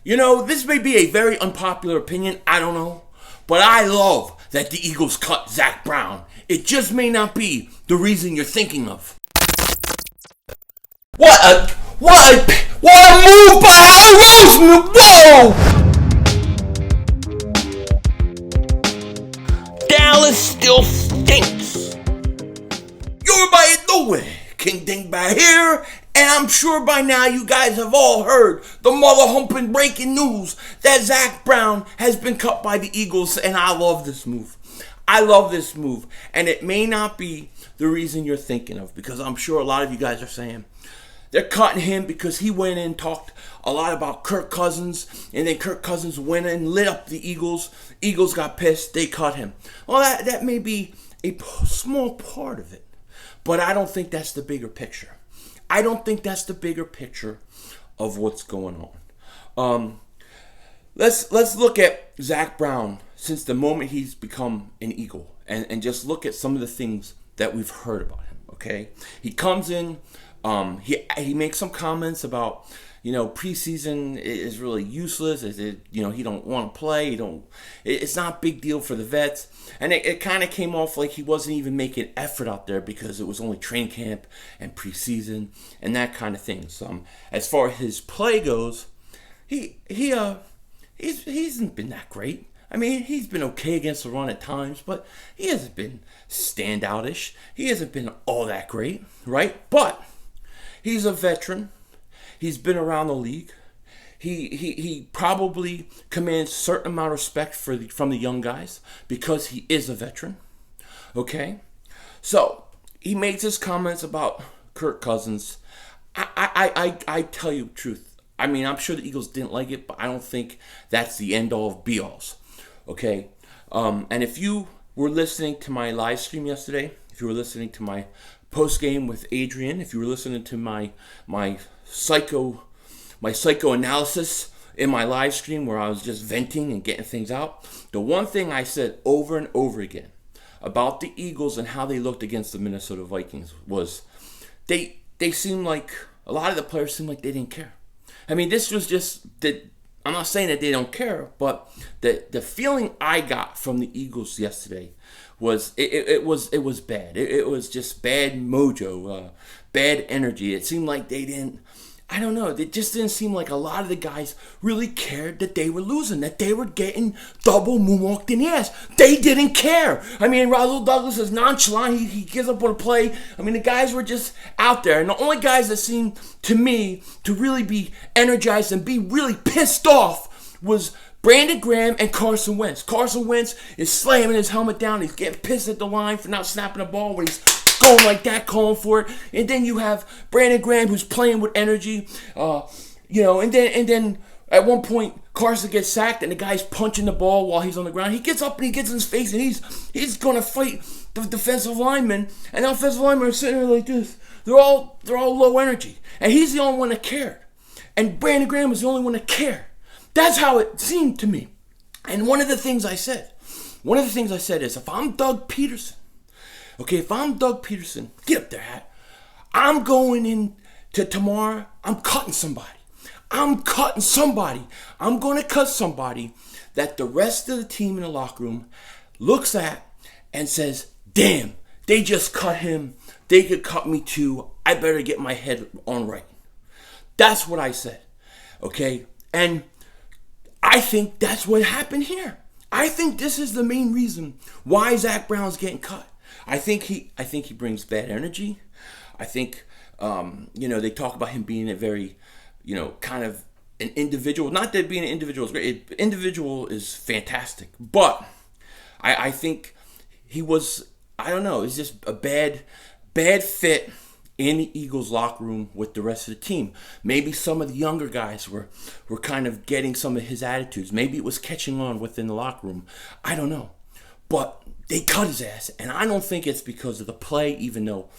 This may be a very unpopular opinion, I don't know, but I love that the Eagles cut Zac Brown. It just may not be the reason you're thinking of. What a move by Howie Roseman! Whoa! Dallas still stinks. You're by nowhere. King Dingbat here, and I'm sure by now you guys have all heard the mother-humping breaking news that Zac Brown has been cut by the Eagles, and I love this move. And it may not be the reason you're thinking of, because I'm sure a lot of you guys are saying they're cutting him because he went in and talked a lot about Kirk Cousins, and then Kirk Cousins went in and lit up the Eagles. Eagles got pissed, they cut him. Well, that may be a small part of it, but I don't think that's the bigger picture. I don't think that's the bigger picture of what's going on. Let's look at Zac Brown since the moment he's become an Eagle, and just look at some of the things that we've heard about him. Okay, he comes in, he makes some comments about preseason is really useless. He don't want to play. It's not a big deal for the vets, and it kind of came off like he wasn't even making effort out there because it was only training camp and preseason and that kind of thing. So as far as his play goes, he hasn't been that great. I mean, he's been okay against the run at times, but he hasn't been standoutish. He hasn't been all that great, right? But he's a veteran. He's been around the league. He probably commands a certain amount of respect from the young guys because he is a veteran. Okay? So, he makes his comments about Kirk Cousins. I tell you the truth. I mean, I'm sure the Eagles didn't like it, but I don't think that's the end-all of be-alls. Okay? And if you were listening to my live stream yesterday, if you were listening to my post-game with Adrian, if you were listening to my psychoanalysis in my live stream where I was just venting and getting things out, the one thing I said over and over again about the Eagles and how they looked against the Minnesota Vikings was they seemed like, a lot of the players seemed like they didn't care. I mean, this was just, I'm not saying that they don't care, but the feeling I got from the Eagles yesterday was it was bad. It was just bad mojo, bad energy. It seemed like they didn't, I don't know, it just didn't seem like a lot of the guys really cared that they were losing, that they were getting double moonwalked in the ass. They didn't care. I mean, Rasul Douglas is nonchalant. He gives up on a play. I mean, the guys were just out there. And the only guys that seemed to me to really be energized and be really pissed off was Brandon Graham and Carson Wentz. Carson Wentz is slamming his helmet down. He's getting pissed at the line for not snapping the ball when he's going like that, calling for it. And then you have Brandon Graham who's playing with energy, and then at one point Carson gets sacked and the guy's punching the ball while he's on the ground. He gets up and he gets in his face and he's gonna fight the defensive lineman, and the offensive linemen are sitting there like this. They're all low energy, and he's the only one that cared. And Brandon Graham was the only one that cared. That's how it seemed to me. And one of the things I said is, if I'm Doug Peterson, get up there, hat. I'm going in to tomorrow. I'm cutting somebody. I'm going to cut somebody that the rest of the team in the locker room looks at and says, damn, they just cut him. They could cut me too. I better get my head on right. That's what I said. Okay? And I think that's what happened here. I think this is the main reason why Zac Brown's getting cut. I think he brings bad energy. I think, they talk about him being a very, kind of an individual. Not that being an individual is great. Individual is fantastic. But I think he was, I don't know, it's just a bad fit in the Eagles locker room with the rest of the team. Maybe some of the younger guys were kind of getting some of his attitudes. Maybe it was catching on within the locker room. I don't know. But they cut his ass, and I don't think it's because of the play, even though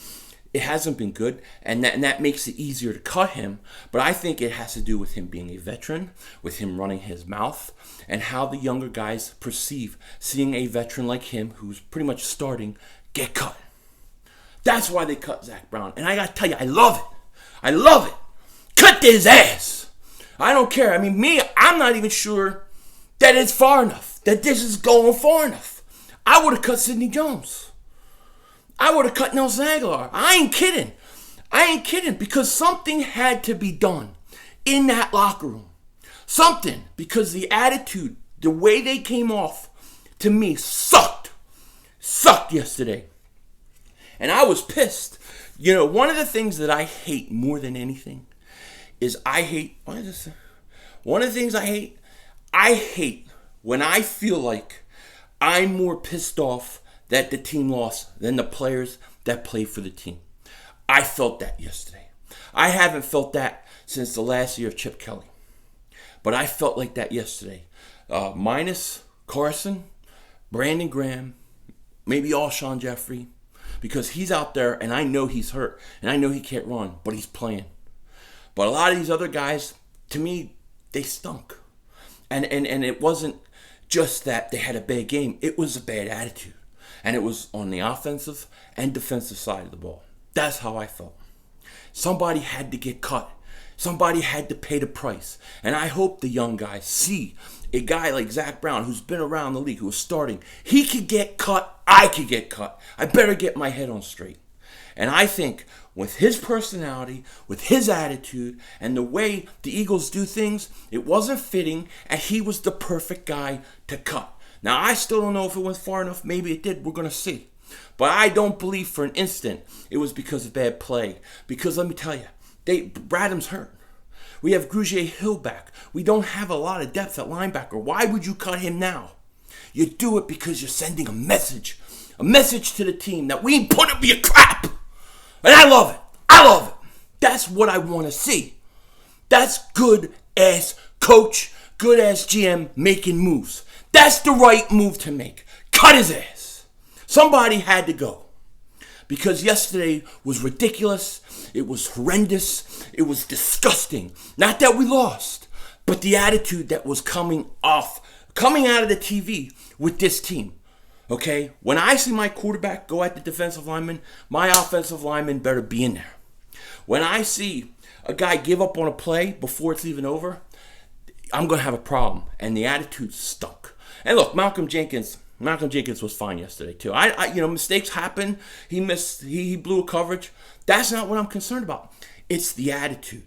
it hasn't been good, and that makes it easier to cut him. But I think it has to do with him being a veteran, with him running his mouth, and how the younger guys perceive seeing a veteran like him, who's pretty much starting, get cut. That's why they cut Zac Brown. And I gotta tell you, I love it. Cut his ass. I don't care. I mean, I'm not even sure that it's far enough, that this is going far enough. I would have cut Sidney Jones. I would have cut Nelson Aguilar. I ain't kidding because something had to be done in that locker room. Something, because the attitude, the way they came off, to me, sucked yesterday. And I was pissed. You know, one of the things that I hate more than anything is I hate when I feel like I'm more pissed off that the team lost than the players that play for the team. I felt that yesterday. I haven't felt that since the last year of Chip Kelly. But I felt like that yesterday. Minus Carson, Brandon Graham, maybe Alshon Jeffrey, because he's out there and I know he's hurt and I know he can't run, but he's playing. But a lot of these other guys, to me, they stunk. And it wasn't just that they had a bad game. It was a bad attitude. And it was on the offensive and defensive side of the ball. That's how I felt. Somebody had to get cut. Somebody had to pay the price. And I hope the young guys see a guy like Zac Brown, who's been around the league, who was starting. He could get cut. I could get cut. I better get my head on straight. And I think with his personality, with his attitude, and the way the Eagles do things, it wasn't fitting, and he was the perfect guy to cut. Now, I still don't know if it went far enough. Maybe it did. We're going to see. But I don't believe for an instant it was because of bad play. Because let me tell you, Bradham's hurt. We have Grugier Hill back. We don't have a lot of depth at linebacker. Why would you cut him now? You do it because you're sending a message to the team that we ain't put up your crap. And I love it. That's what I want to see. That's good-ass coach, good-ass GM making moves. That's the right move to make. Cut his ass. Somebody had to go. Because yesterday was ridiculous. It was horrendous. It was disgusting. Not that we lost, but the attitude that was coming out of the TV with this team. Okay? When I see my quarterback go at the defensive lineman, my offensive lineman better be in there. When I see a guy give up on a play before it's even over, I'm going to have a problem. And the attitude stunk. And look, Malcolm Jenkins was fine yesterday too. Mistakes happen. He missed. He blew a coverage. That's not what I'm concerned about. It's the attitude.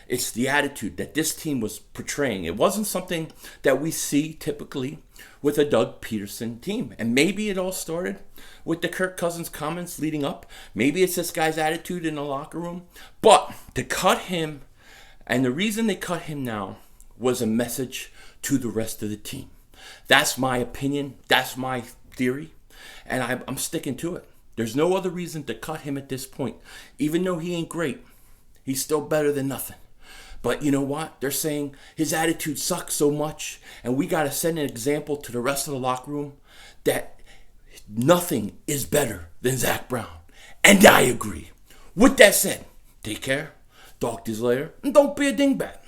It's the attitude that this team was portraying. It wasn't something that we see typically with a Doug Peterson team. And maybe it all started with the Kirk Cousins comments leading up. Maybe it's this guy's attitude in the locker room. But to cut him, and the reason they cut him now was a message to the rest of the team. That's my opinion. That's my theory. And I'm sticking to it. There's no other reason to cut him at this point. Even though he ain't great, he's still better than nothing. But you know what? They're saying his attitude sucks so much, and we got to send an example to the rest of the locker room that nothing is better than Zac Brown. And I agree. With that said, take care, talk to you later, and don't be a dingbat.